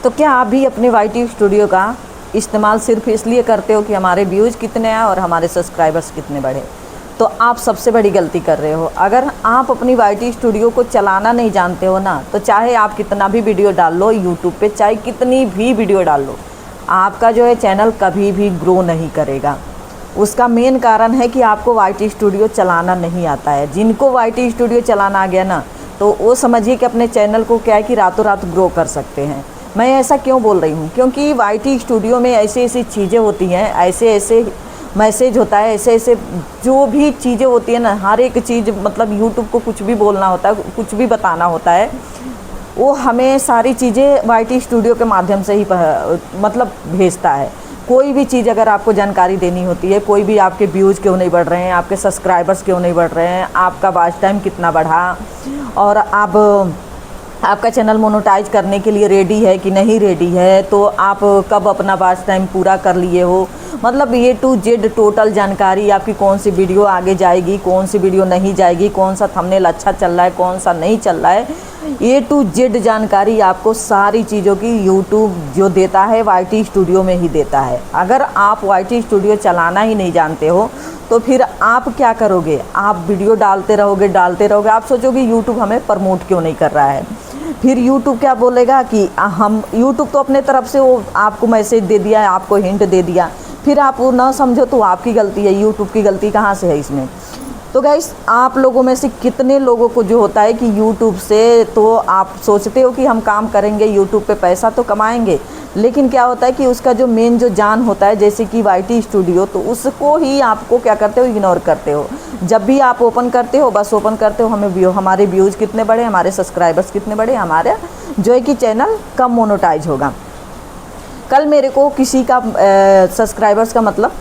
तो क्या आप भी अपने YT स्टूडियो का इस्तेमाल सिर्फ इसलिए करते हो कि हमारे व्यूज़ कितने आए और हमारे सब्सक्राइबर्स कितने बढ़े? तो आप सबसे बड़ी गलती कर रहे हो। अगर आप अपनी YT स्टूडियो को चलाना नहीं जानते हो ना, तो चाहे आप कितना भी वीडियो डाल लो यूट्यूब पे, चाहे कितनी भी वीडियो डाल लो, आपका जो है चैनल कभी भी ग्रो नहीं करेगा। उसका मेन कारण है कि आपको YT स्टूडियो चलाना नहीं आता है। जिनको YT स्टूडियो चलाना आ गया ना, तो वो समझिए कि अपने चैनल को क्या है कि रातों रात ग्रो कर सकते हैं। मैं ऐसा क्यों बोल रही हूँ? क्योंकि YT स्टूडियो में ऐसी ऐसी चीज़ें होती हैं, ऐसे ऐसे मैसेज होता है, ऐसे ऐसे जो भी चीज़ें होती है ना, हर एक चीज़ मतलब यूट्यूब को कुछ भी बोलना होता है, कुछ भी बताना होता है, वो हमें सारी चीज़ें YT स्टूडियो के माध्यम से ही मतलब भेजता है। कोई भी चीज़ अगर आपको जानकारी देनी होती है, कोई भी आपके व्यूज़ क्यों नहीं बढ़ रहे हैं, आपके सब्सक्राइबर्स क्यों नहीं बढ़ रहे हैं, आपका वॉच टाइम कितना बढ़ा, और आपका चैनल मोनेटाइज करने के लिए रेडी है कि नहीं रेडी है, तो आप कब अपना वॉच टाइम पूरा कर लिए हो, मतलब A to Z टोटल जानकारी, आपकी कौन सी वीडियो आगे जाएगी, कौन सी वीडियो नहीं जाएगी, कौन सा थंबनेल अच्छा चल रहा है, कौन सा नहीं चल रहा है, A to Z जानकारी आपको सारी चीज़ों की यूट्यूब जो देता है YT स्टूडियो में ही देता है। अगर आप YT स्टूडियो चलाना ही नहीं जानते हो तो फिर आप क्या करोगे? आप वीडियो डालते रहोगे, आप सोचोगे यूट्यूब हमें प्रमोट क्यों नहीं कर रहा है। फिर यूट्यूब क्या बोलेगा कि हम यूट्यूब तो अपने तरफ से वो आपको मैसेज दे दिया है, आपको हिंट दे दिया, फिर आप वो ना समझो तो आपकी गलती है। यूट्यूब की गलती कहाँ से है इसमें? तो गाइस, आप लोगों में से कितने लोगों को जो होता है कि यूट्यूब से तो आप सोचते हो कि हम काम करेंगे, यूट्यूब पे पैसा तो कमाएंगे, लेकिन क्या होता है कि उसका जो मेन जो जान होता है, जैसे कि YT स्टूडियो, तो उसको ही आपको क्या करते हो, इग्नोर करते हो। जब भी आप ओपन करते हो, बस ओपन करते हो, हमारे व्यूज़ कितने बढ़े, हमारे सब्सक्राइबर्स कितने बढ़े, हमारा जो है कि चैनल कम मोनेटाइज होगा। कल मेरे को किसी का सब्सक्राइबर्स का मतलब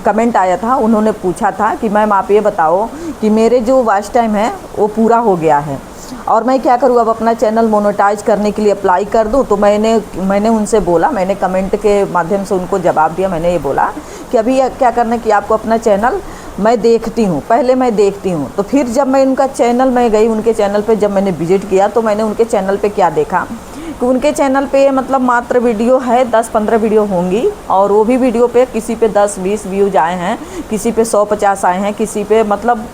कमेंट आया था, उन्होंने पूछा था कि मैम आप ये बताओ कि मेरे जो वॉच टाइम है वो पूरा हो गया है और मैं क्या करूँ, अब अपना चैनल मोनेटाइज करने के लिए अप्लाई कर दूँ। तो मैंने उनसे बोला, मैंने कमेंट के माध्यम से उनको जवाब दिया। मैंने ये बोला कि अभी क्या करना है कि आपको अपना चैनल मैं देखती हूँ, पहले मैं देखती हूँ। तो फिर जब मैं उनका चैनल में गई, उनके चैनल पे जब मैंने विजिट किया, तो मैंने उनके चैनल पे क्या देखा कि उनके चैनल पे मतलब मात्र वीडियो है 10-15 वीडियो होंगी, और वो भी वीडियो पे किसी पे 10-20 व्यूज़ आए हैं, किसी पे 100-50 आए हैं, किसी पे मतलब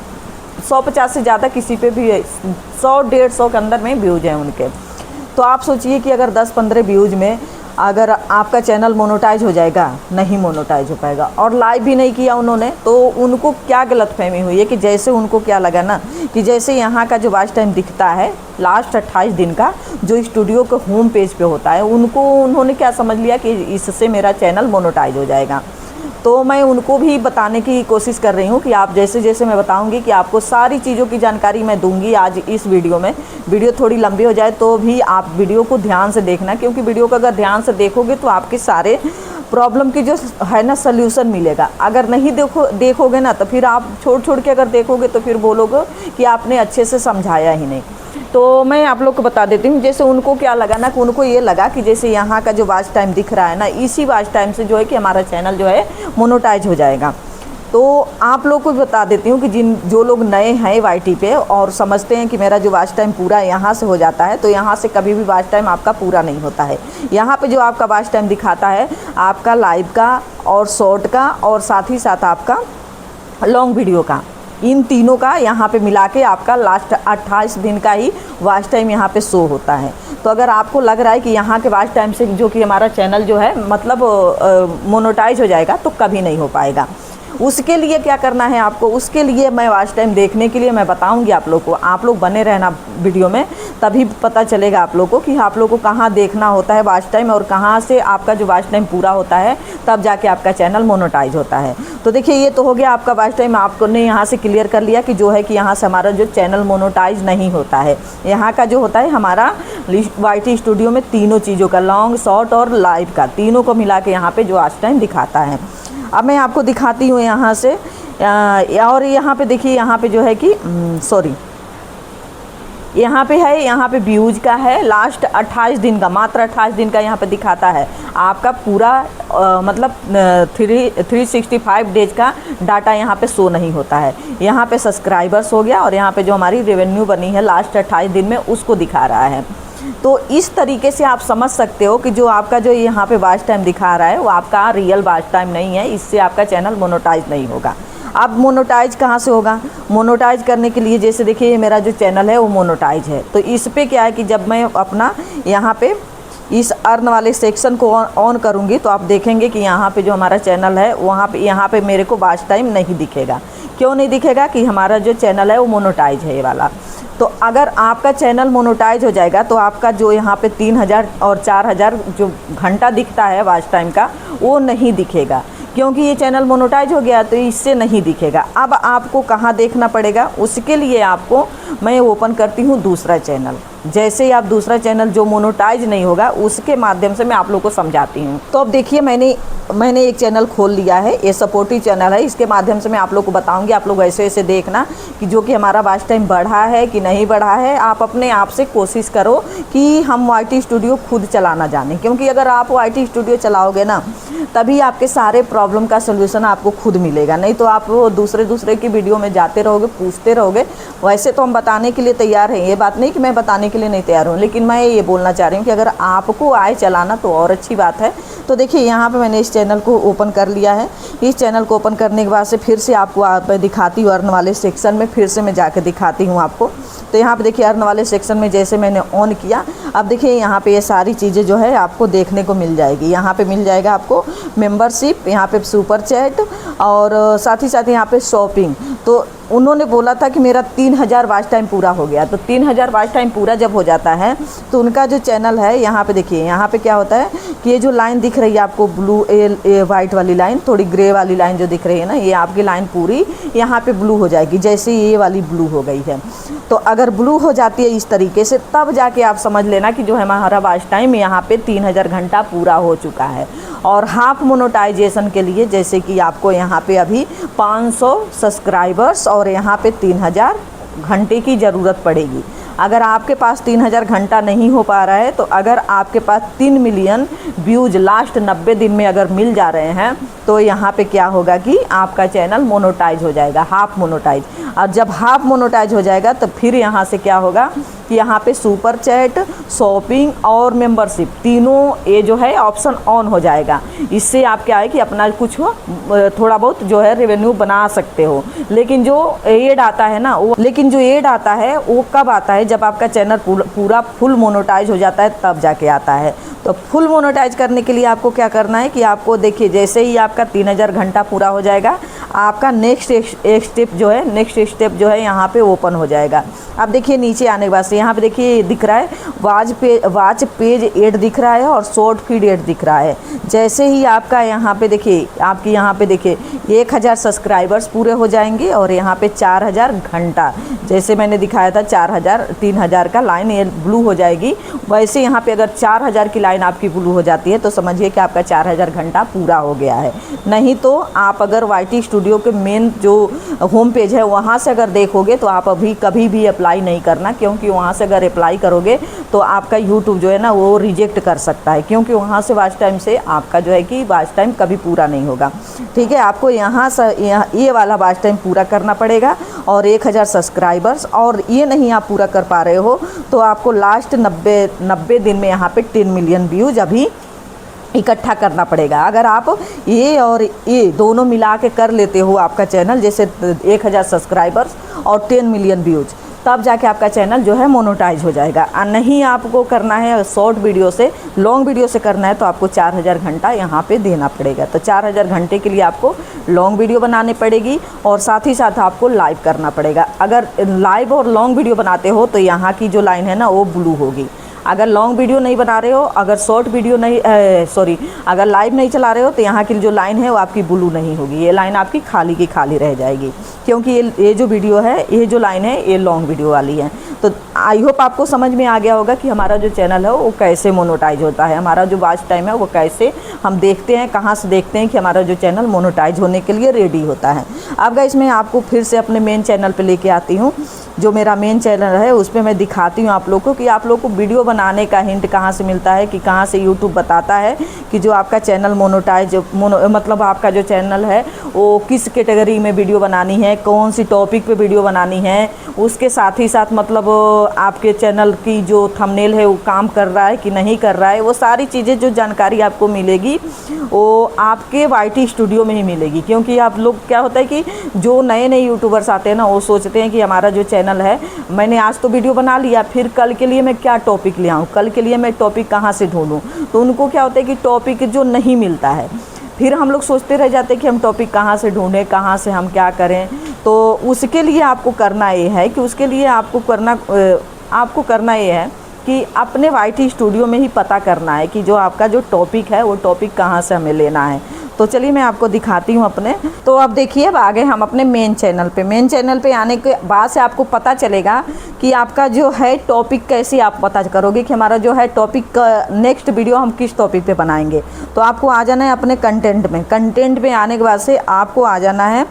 150 से ज़्यादा, किसी पे भी 100-150 के अंदर में व्यूज़ हैं उनके। तो आप सोचिए कि अगर 10-15 व्यूज़ में अगर आपका चैनल मोनेटाइज हो जाएगा, नहीं मोनेटाइज हो पाएगा। और लाइव भी नहीं किया उन्होंने, तो उनको क्या गलतफहमी हुई है कि जैसे उनको क्या लगा ना कि जैसे यहाँ का जो वॉच टाइम दिखता है लास्ट 28 दिन का, जो स्टूडियो के होम पेज पे होता है, उन्होंने क्या समझ लिया कि इससे मेरा चैनल मोनेटाइज हो जाएगा। तो मैं उनको भी बताने की कोशिश कर रही हूँ कि आप जैसे जैसे मैं बताऊँगी कि आपको सारी चीज़ों की जानकारी मैं दूँगी आज इस वीडियो में। वीडियो थोड़ी लंबी हो जाए तो भी आप वीडियो को ध्यान से देखना, क्योंकि वीडियो को अगर ध्यान से देखोगे तो आपके सारे प्रॉब्लम की जो है ना सल्यूशन मिलेगा। अगर नहीं देखोगे ना, तो फिर आप छोड़ के अगर देखोगे तो फिर बोलोगे कि आपने अच्छे से समझाया ही नहीं। तो मैं आप लोग को बता देती हूँ, जैसे उनको क्या लगा ना कि उनको ये लगा कि जैसे यहाँ का जो वॉच टाइम दिख रहा है ना, इसी वॉच टाइम से जो है कि हमारा चैनल जो है मोनेटाइज हो जाएगा। तो आप लोग को बता देती हूँ कि जो लोग नए हैं YT पे और समझते हैं कि मेरा जो वॉच टाइम पूरा यहाँ से हो जाता है, तो यहाँ से कभी भी वॉच टाइम आपका पूरा नहीं होता है। यहाँ पे जो आपका वॉच टाइम दिखाता है आपका लाइव का और शॉर्ट का और साथ ही साथ आपका लॉन्ग वीडियो का, इन तीनों का यहाँ पे मिला के आपका लास्ट 28 दिन का ही वॉच टाइम यहाँ पे शो होता है। तो अगर आपको लग रहा है कि यहाँ के वॉच टाइम से जो कि हमारा चैनल जो है मतलब मोनेटाइज हो जाएगा, तो कभी नहीं हो पाएगा। उसके लिए क्या करना है आपको, उसके लिए मैं वॉच टाइम देखने के लिए मैं बताऊंगी आप लोग को। आप लोग बने रहना वीडियो में, तभी पता चलेगा आप लोग को कि आप लोग को कहाँ देखना होता है वॉच टाइम, और कहाँ से आपका जो वॉच टाइम पूरा होता है तब जाके आपका चैनल मोनेटाइज होता है। तो देखिए, ये तो हो गया आपका वॉच टाइम। आपने यहाँ से क्लियर कर लिया कि जो है कि यहाँ से हमारा जो चैनल मोनेटाइज नहीं होता है। यहाँ का जो होता है हमारा YT स्टूडियो में तीनों चीज़ों का, लॉन्ग, शॉर्ट और लाइव का, तीनों को मिला के यहाँ पे जो वॉच टाइम दिखाता है। अब मैं आपको दिखाती हूँ यहाँ से, और यहाँ पे देखिए, यहाँ पे जो है कि यहाँ पे है, यहाँ पे व्यूज़ का है लास्ट 28 दिन का, मात्र 28 दिन का यहाँ पे दिखाता है। आपका पूरा मतलब 365 डेज का डाटा यहाँ पे शो नहीं होता है। यहाँ पे सब्सक्राइबर्स हो गया और यहाँ पे जो हमारी रेवेन्यू बनी है लास्ट 28 दिन में उसको दिखा रहा है। तो इस तरीके से आप समझ सकते हो कि जो आपका जो यहाँ पे वॉच टाइम दिखा रहा है वो आपका रियल वॉच टाइम नहीं है, इससे आपका चैनल मोनेटाइज नहीं होगा। अब मोनेटाइज कहाँ से होगा? मोनेटाइज करने के लिए जैसे देखिए ये मेरा जो चैनल है वो मोनेटाइज है, तो इस पे क्या है कि जब मैं अपना यहाँ पे इस अर्न वाले सेक्शन को ऑन करूँगी तो आप देखेंगे कि यहाँ पे जो हमारा चैनल है वहाँ पे यहाँ पे मेरे को वॉच टाइम नहीं दिखेगा। क्यों नहीं दिखेगा? कि हमारा जो चैनल है वो मोनेटाइज है ये वाला। तो अगर आपका चैनल मोनेटाइज हो जाएगा तो आपका जो यहाँ पे 3000 और 4000 जो घंटा दिखता है वॉच टाइम का वो नहीं दिखेगा, क्योंकि ये चैनल मोनेटाइज हो गया तो इससे नहीं दिखेगा। अब आपको कहाँ देखना पड़ेगा? उसके लिए आपको मैं ओपन करती हूँ दूसरा चैनल। जैसे ही आप दूसरा चैनल जो मोनेटाइज नहीं होगा उसके माध्यम से मैं आप लोगों को समझाती हूँ। तो अब देखिए मैंने एक चैनल खोल लिया है, ये सपोर्टिव चैनल है, इसके माध्यम से मैं आप लोग को बताऊंगी। आप लोग ऐसे ऐसे देखना कि जो कि हमारा वॉच टाइम बढ़ा है कि नहीं बढ़ा है। आप अपने आप से कोशिश करो कि हम YT स्टूडियो खुद चलाना जाने, क्योंकि अगर आप YT स्टूडियो चलाओगे ना तभी आपके सारे प्रॉब्लम का सलूशन आपको खुद मिलेगा, नहीं तो आप दूसरे की वीडियो में जाते रहोगे, पूछते रहोगे। वैसे तो हम बताने के लिए तैयार हैं, ये बात नहीं कि मैं बताने के लिए नहीं तैयार हूँ, लेकिन मैं ये बोलना चाह रही हूँ कि अगर आपको आए चलाना तो और अच्छी बात है। तो देखिए यहाँ पे मैंने इस चैनल को ओपन कर लिया है। इस चैनल को ओपन करने के बाद से फिर से आपको दिखाती हूँ अर्न वाले सेक्शन में, फिर से मैं जाकर दिखाती हूँ आपको। तो यहाँ पे देखिए अर्न वाले सेक्शन में जैसे मैंने ऑन किया, अब देखिए यहाँ पे ये सारी चीज़ें जो है आपको देखने को मिल जाएगी। यहाँ पे मिल जाएगा आपको मेंबरशिप, यहाँ पे सुपर चैट और साथ ही साथ यहाँ पे शॉपिंग। तो उन्होंने बोला था कि मेरा 3000 वॉच टाइम पूरा हो गया, तो 3000 वॉच टाइम पूरा जब हो जाता है तो उनका जो चैनल है यहाँ पे देखिए, यहाँ पे क्या होता है कि ये जो लाइन दिख रही है आपको ब्लू वाइट वाली लाइन, थोड़ी ग्रे वाली लाइन जो दिख रही है ना, ये आपकी लाइन पूरी यहाँ पे ब्लू हो जाएगी, जैसे ये वाली ब्लू हो गई है। तो अगर ब्लू हो जाती है इस तरीके से तब जाके आप समझ लेना कि जो है हमारा वॉच टाइम यहाँ पे 3000 घंटा पूरा हो चुका है। और हाफ मोनेटाइजेशन के लिए जैसे कि आपको यहाँ पे अभी 500 सब्सक्राइबर्स और यहाँ पे 3000 घंटे की ज़रूरत पड़ेगी। अगर आपके पास 3000 घंटा नहीं हो पा रहा है तो अगर आपके पास 3 मिलियन व्यूज लास्ट 90 दिन में अगर मिल जा रहे हैं तो यहाँ पे क्या होगा कि आपका चैनल मोनेटाइज हो जाएगा, हाफ मोनेटाइज। और जब हाफ मोनेटाइज हो जाएगा तो फिर यहाँ से क्या होगा कि यहाँ पे सुपर चैट, शॉपिंग और मेंबरशिप तीनों ये जो है ऑप्शन ऑन हो जाएगा। इससे आप क्या है कि अपना कुछ थोड़ा बहुत जो है रेवेन्यू बना सकते हो। लेकिन जो एड आता है ना वो कब आता है? जब आपका चैनल पूरा फुल मोनेटाइज हो जाता है तब जाके आता है। तो फुल मोनेटाइज करने के लिए आपको क्या करना है कि आपको देखिए जैसे ही आपका 3000 घंटा पूरा हो जाएगा आपका नेक्स्ट स्टेप जो है यहाँ पे ओपन हो जाएगा। अब देखिए नीचे आने के बाद से यहाँ पे देखिए दिख रहा है वाच पेज एड दिख रहा है और शॉर्ट फीड एड दिख रहा है। जैसे ही आपका यहाँ पे देखिए 1000 सब्सक्राइबर्स पूरे हो जाएंगे और यहाँ पे 4000 घंटा, जैसे मैंने दिखाया था 3000 का लाइन ये ब्लू हो जाएगी। वैसे यहाँ पे अगर 4000 की लाइन आपकी ब्लू हो जाती है तो समझिए कि आपका 4000 घंटा पूरा हो गया है। नहीं तो आप अगर YT स्टूडियो के मेन जो होम पेज है वहाँ से अगर देखोगे तो आप अभी कभी भी अप्लाई नहीं करना, क्योंकि वहाँ से अगर अप्लाई करोगे तो आपका यूट्यूब जो है ना वो रिजेक्ट कर सकता है, क्योंकि वहाँ से वॉच टाइम से आपका जो है कि वॉच टाइम कभी पूरा नहीं होगा। ठीक है, आपको यहाँ से ये वाला वॉच टाइम पूरा करना पड़ेगा और 1000 सब्सक्राइबर्स, और ये नहीं आप पूरा कर पा रहे हो तो आपको लास्ट 90 दिन में यहाँ पे 10 मिलियन व्यूज अभी इकट्ठा करना पड़ेगा। अगर आप ये और ये दोनों मिला के कर लेते हो आपका चैनल, जैसे 1000 सब्सक्राइबर्स और 10 मिलियन व्यूज, तब जाके आपका चैनल जो है मोनेटाइज हो जाएगा। और नहीं आपको करना है शॉर्ट वीडियो से, लॉन्ग वीडियो से करना है तो आपको 4000 घंटा यहाँ पे देना पड़ेगा। तो 4000 घंटे के लिए आपको लॉन्ग वीडियो बनानी पड़ेगी और साथ ही साथ आपको लाइव करना पड़ेगा। अगर लाइव और लॉन्ग वीडियो बनाते हो तो यहाँ की जो लाइन है ना वो ब्लू होगी। अगर लॉन्ग वीडियो नहीं बना रहे हो, अगर शॉर्ट वीडियो नहीं अगर लाइव नहीं चला रहे हो तो यहाँ की जो लाइन है वो आपकी ब्लू नहीं होगी, ये लाइन आपकी खाली की खाली रह जाएगी, क्योंकि ये जो वीडियो है, ये जो लाइन है ये लॉन्ग वीडियो वाली है। तो आई होप आपको समझ में आ गया होगा कि हमारा जो चैनल है वो कैसे मोनेटाइज होता है, हमारा जो वॉच टाइम है वो कैसे हम देखते हैं, कहाँ से देखते हैं कि हमारा जो चैनल मोनेटाइज होने के लिए रेडी होता है। अब गाइस मैं आपको फिर से अपने मेन चैनल पे लेके आती हूँ। जो मेरा मेन चैनल है उस पर मैं दिखाती हूँ आप लोग को कि आप लोग को वीडियो बनाने का हिंट कहाँ से मिलता है, कि कहाँ से यूट्यूब बताता है कि जो आपका चैनल मोनेटाइज मतलब आपका जो चैनल है वो किस कैटेगरी में वीडियो बनानी है, कौन सी टॉपिक पे वीडियो बनानी है। उसके साथ ही साथ मतलब आपके चैनल की जो थंबनेल है वो काम कर रहा है कि नहीं कर रहा है, वो सारी चीज़ें जो जानकारी आपको मिलेगी वो आपके वाईटी स्टूडियो में ही मिलेगी। क्योंकि आप लोग क्या होता है कि जो नए नए यूट्यूबर्स आते हैं ना, वो सोचते हैं कि हमारा जो चैनल है, मैंने आज तो वीडियो बना लिया, फिर कल के लिए मैं क्या टॉपिक ले आऊँ, कल के लिए मैं टॉपिक कहाँ से ढूंढूँ। तो उनको क्या होता है कि टॉपिक जो नहीं मिलता है, फिर हम लोग सोचते रह जाते हैं कि हम टॉपिक कहाँ से ढूंढें, कहाँ से हम क्या करें। तो उसके लिए आपको करना ये है कि उसके लिए आपको करना ये है कि अपने वाईटी स्टूडियो में ही पता करना है कि जो आपका जो टॉपिक है वो टॉपिक कहाँ से हमें लेना है। तो चलिए मैं आपको दिखाती हूँ अपने। तो अब देखिए, अब आगे हम अपने मेन चैनल पे आने के बाद से आपको पता चलेगा कि आपका जो है टॉपिक कैसे आप पता करोगे कि हमारा जो है टॉपिक नेक्स्ट वीडियो हम किस टॉपिक पे बनाएंगे। तो आपको आ जाना है अपने कंटेंट में आने के बाद से आपको आ जाना है,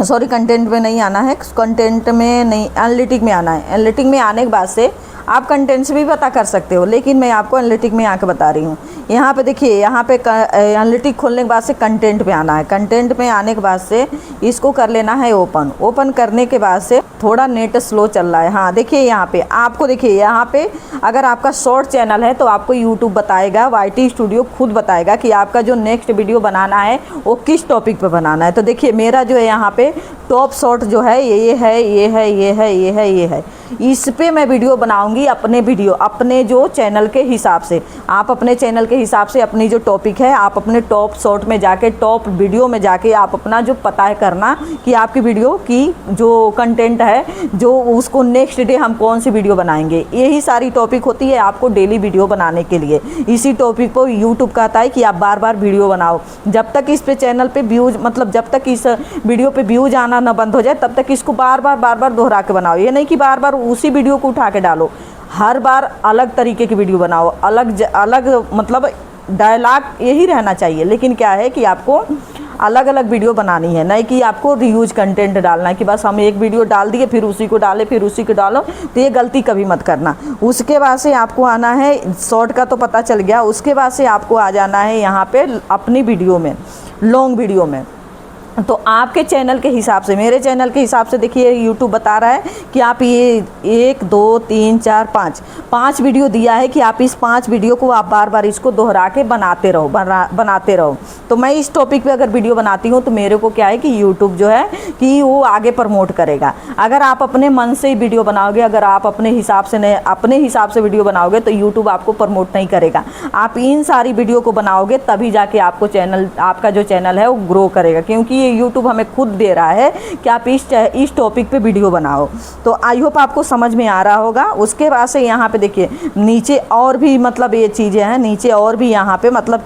सॉरी कंटेंट में नहीं आना है, कंटेंट में नहीं, एनालिटिक में आना है। एनालिटिक में आने के बाद से आप कंटेंट से भी पता कर सकते हो, लेकिन मैं आपको एनालिटिक में आके बता रही हूँ। यहाँ पे देखिए, यहाँ पे एनालिटिक खोलने के बाद से कंटेंट पे आना है। कंटेंट में आने के बाद से इसको कर लेना है ओपन करने के बाद से थोड़ा नेट स्लो चल रहा है। हाँ देखिए, यहाँ पे आपको देखिए, यहाँ पे अगर आपका शॉर्ट चैनल है तो आपको यूट्यूब बताएगा, वाईटी स्टूडियो खुद बताएगा कि आपका जो नेक्स्ट वीडियो बनाना है वो किस टॉपिक पे बनाना है। तो देखिए मेरा जो है यहाँ पे टॉप शॉर्ट जो है ये है, इस पे मैं वीडियो बनाऊंगी, अपने जो चैनल के हिसाब से। आप अपने चैनल के हिसाब से अपनी जो टॉपिक है, आप अपने टॉप शॉर्ट में जाके, टॉप वीडियो में जाके आप अपना जो पता है करना कि आपकी वीडियो की जो कंटेंट है, जो उसको नेक्स्ट डे हम कौन सी वीडियो बनाएंगे। यही सारी टॉपिक होती है आपको डेली वीडियो बनाने के लिए। इसी टॉपिक को यूट्यूब कहता है कि आप बार बार वीडियो बनाओ। जब तक इस पे चैनल पे व्यूज, मतलब जब तक इस वीडियो पे व्यूज आना न बंद हो जाए, तब तक इसको बार बार दोहरा के बनाओ। ये नहीं कि बार बार उसी वीडियो को उठा के डालो, हर बार अलग तरीके की वीडियो बनाओ, अलग मतलब डायलॉग यही रहना चाहिए। लेकिन क्या है कि आपको अलग अलग वीडियो बनानी है, नहीं कि आपको रीयूज कंटेंट डालना है कि बस हम एक वीडियो डाल दिए फिर उसी को डाले फिर उसी को डालो। तो ये गलती कभी मत करना। उसके बाद से आपको आना है, शॉर्ट का तो पता चल गया। उसके बाद से आपको आ जाना है यहाँ पे अपनी वीडियो में, लॉन्ग वीडियो में। तो आपके चैनल के हिसाब से, मेरे चैनल के हिसाब से देखिए यूट्यूब बता रहा है कि आप ये 1 2 3 4 5 वीडियो दिया है कि आप इस 5 वीडियो को आप बार बार इसको दोहरा के बनाते रहो। तो मैं इस टॉपिक पे अगर वीडियो बनाती हूँ तो मेरे को क्या है कि यूट्यूब जो है कि वो आगे प्रमोट करेगा। अगर आप अपने मन से वीडियो बनाओगे, अगर आप अपने हिसाब से वीडियो बनाओगे तो यूट्यूब आपको प्रमोट नहीं करेगा। आप इन सारी वीडियो को बनाओगे तभी जाके आपका जो चैनल है वो ग्रो करेगा। क्योंकि ये यूट्यूब हमें खुद दे रहा है कि आप इस टॉपिक पे वीडियो बनाओ। तो आई होप आपको समझ में आ रहा होगा। उसके बाद से यहाँ पे देखिए नीचे और भी मतलब ये चीज़ें हैं, नीचे और भी यहाँ पे मतलब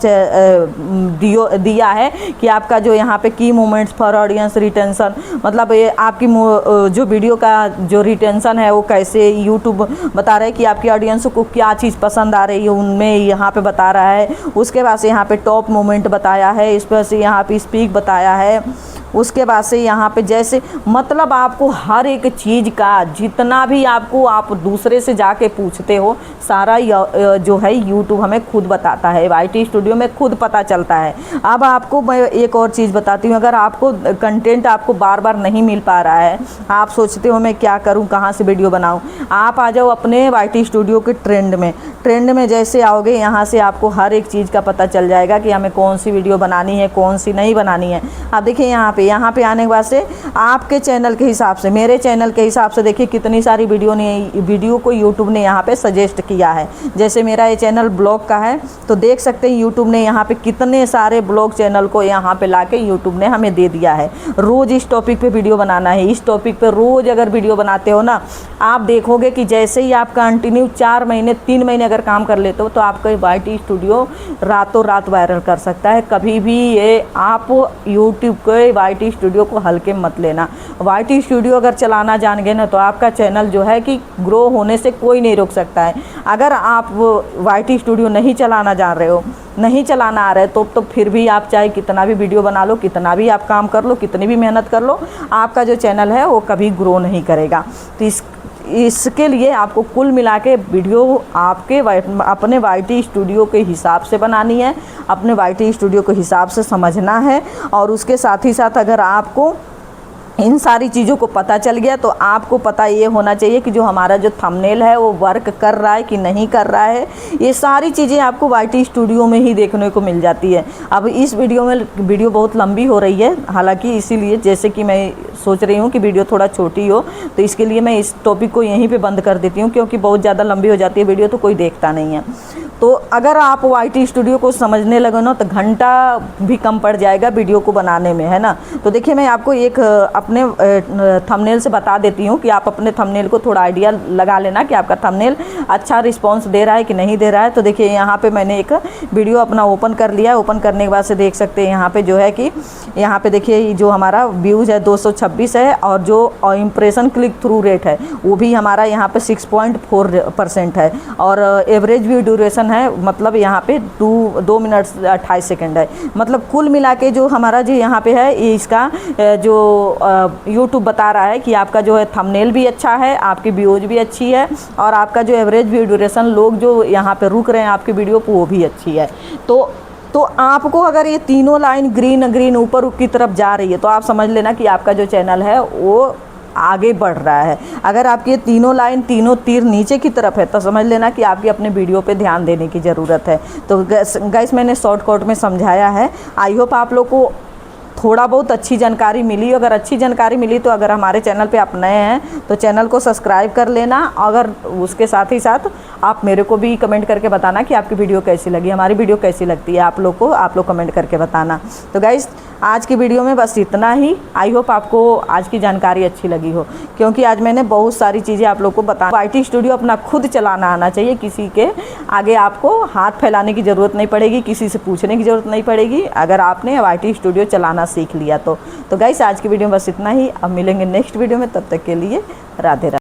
दिया है कि आपका जो यहाँ पे की मोमेंट्स फॉर ऑडियंस रिटेंशन, मतलब ये आपकी जो वीडियो का जो रिटेंशन है वो कैसे यूट्यूब बता रहा है कि आपकी ऑडियंस को क्या चीज़ पसंद आ रही है, उनमें यहाँ पे बता रहा है। उसके बाद से यहाँ पे टॉप मोमेंट बताया है, इस पर से यहाँ पे स्पीक बताया है। उसके बाद से यहाँ पे जैसे मतलब आपको हर एक चीज़ का जितना भी आप दूसरे से जाके पूछते हो सारा जो है यूट्यूब हमें खुद बताता है, वाईटी स्टूडियो में खुद पता चलता है। अब आपको मैं एक और चीज़ बताती हूँ। अगर आपको कंटेंट आपको बार बार नहीं मिल पा रहा है, आप सोचते हो मैं क्या करूँ, कहाँ से वीडियो बनाऊँ, आप आ जाओ अपने वाईटी स्टूडियो के ट्रेंड में जैसे आओगे यहाँ से आपको हर एक चीज़ का पता चल जाएगा कि हमें कौन सी वीडियो बनानी है, कौन सी नहीं बनानी है। आप देखिए यहाँ पे आने के बाद से आपके चैनल के हिसाब से, मेरे चैनल के हिसाब से देखिए कितनी सारी वीडियो को यूट्यूब ने यहाँ पे सजेस्ट किया है। जैसे मेरा ये चैनल ब्लॉग का है तो देख सकते हैं यूट्यूब ने यहाँ पे कितने सारे ब्लॉग चैनल को यहाँ पे लाके यूट्यूब ने हमें दे दिया है। रोज़ इस टॉपिक पे वीडियो बनाना है, इस टॉपिक पे रोज़ अगर वीडियो बनाते हो ना, आप देखोगे कि जैसे ही आप कंटिन्यू 4 महीने 3 महीने अगर काम कर लेते हो तो आपका वाईटी स्टूडियो रातों रात वायरल कर सकता है। कभी भी ये आप यूट्यूब के वाईटी स्टूडियो को हल्के मत लेना। वाईटी स्टूडियो अगर चलाना जान गए ना तो आपका चैनल जो है कि ग्रो होने से कोई नहीं रोक सकता है। अगर आप वाईटी स्टूडियो नहीं चलाना जान रहे हो नहीं चलाना आ रहा है तो फिर भी आप चाहे कितना भी वीडियो बना लो, कितना भी आप काम कर लो, कितनी भी मेहनत कर लो, आपका जो चैनल है वो कभी ग्रो नहीं करेगा। तो इसके लिए आपको कुल मिला के वीडियो आपके अपने YT स्टूडियो के हिसाब से बनानी है, अपने YT स्टूडियो के हिसाब से समझना है। और उसके साथ ही साथ अगर आपको इन सारी चीज़ों को पता चल गया तो आपको पता ये होना चाहिए कि जो हमारा जो थंबनेल है वो वर्क कर रहा है कि नहीं कर रहा है। ये सारी चीज़ें आपको YT स्टूडियो में ही देखने को मिल जाती है। अब इस वीडियो बहुत लंबी हो रही है, हालांकि इसीलिए जैसे कि मैं सोच रही हूँ कि वीडियो थोड़ा छोटी हो, तो इसके लिए मैं इस टॉपिक को यहीं पे बंद कर देती हूँ, क्योंकि बहुत ज़्यादा लंबी हो जाती है वीडियो तो कोई देखता नहीं है। तो अगर आप YT स्टूडियो को समझने लगे ना तो घंटा भी कम पड़ जाएगा वीडियो को बनाने में, है ना। तो देखिए मैं आपको एक अपने थंबनेल से बता देती हूँ कि आप अपने थंबनेल को थोड़ा आइडिया लगा लेना कि आपका थंबनेल अच्छा रिस्पांस दे रहा है कि नहीं दे रहा है। तो देखिए यहाँ पे मैंने एक वीडियो अपना ओपन कर लिया। ओपन करने के बाद से देख सकते हैं यहाँ पे जो है कि यहाँ पे देखिए जो हमारा व्यूज़ है 226 है, और जो इम्प्रेशन क्लिक थ्रू रेट है वो भी हमारा यहाँ पे 6.4% है, और एवरेज व्यू ड्यूरेशन है मतलब यहाँ पे 2 मिनट 28 सेकेंड है। मतलब कुल मिला के जो हमारा जो यहाँ पे है इसका जो यूट्यूब बता रहा है कि आपका जो है थंबनेल भी अच्छा है, आपकी व्यूज भी अच्छी है, और आपका जो एवरेज व्यू ड्यूरेशन लोग जो यहाँ पे रुक रहे हैं आपकी वीडियो को वो भी अच्छी है। तो आपको अगर ये तीनों लाइन ग्रीन ऊपर की तरफ जा रही है तो आप समझ लेना कि आपका जो चैनल है वो आगे बढ़ रहा है। अगर आपकी ये तीनों लाइन तीनों तीर नीचे की तरफ है तो समझ लेना कि आपकी अपने वीडियो पे ध्यान देने की ज़रूरत है। तो गाइस मैंने शॉर्टकट में समझाया है। आई होप आप लोग को थोड़ा बहुत अच्छी जानकारी मिली। अगर अच्छी जानकारी मिली तो अगर हमारे चैनल पे आप नए हैं तो चैनल को सब्सक्राइब कर लेना। अगर उसके साथ ही साथ आप मेरे को भी कमेंट करके बताना कि आपकी वीडियो कैसी लगी, हमारी वीडियो कैसी लगती है आप लोग कमेंट करके बताना। तो गाइस आज की वीडियो में बस इतना ही। आई होप आपको आज की जानकारी अच्छी लगी हो, क्योंकि आज मैंने बहुत सारी चीज़ें आप लोग को बता। YT स्टूडियो अपना खुद चलाना आना चाहिए, किसी के आगे आपको हाथ फैलाने की ज़रूरत नहीं पड़ेगी, किसी से पूछने की ज़रूरत नहीं पड़ेगी अगर आपने YT स्टूडियो चलाना सीख लिया तो गाइस आज की वीडियो में बस इतना ही। अब मिलेंगे नेक्स्ट वीडियो में, तब तक के लिए राधे राधे।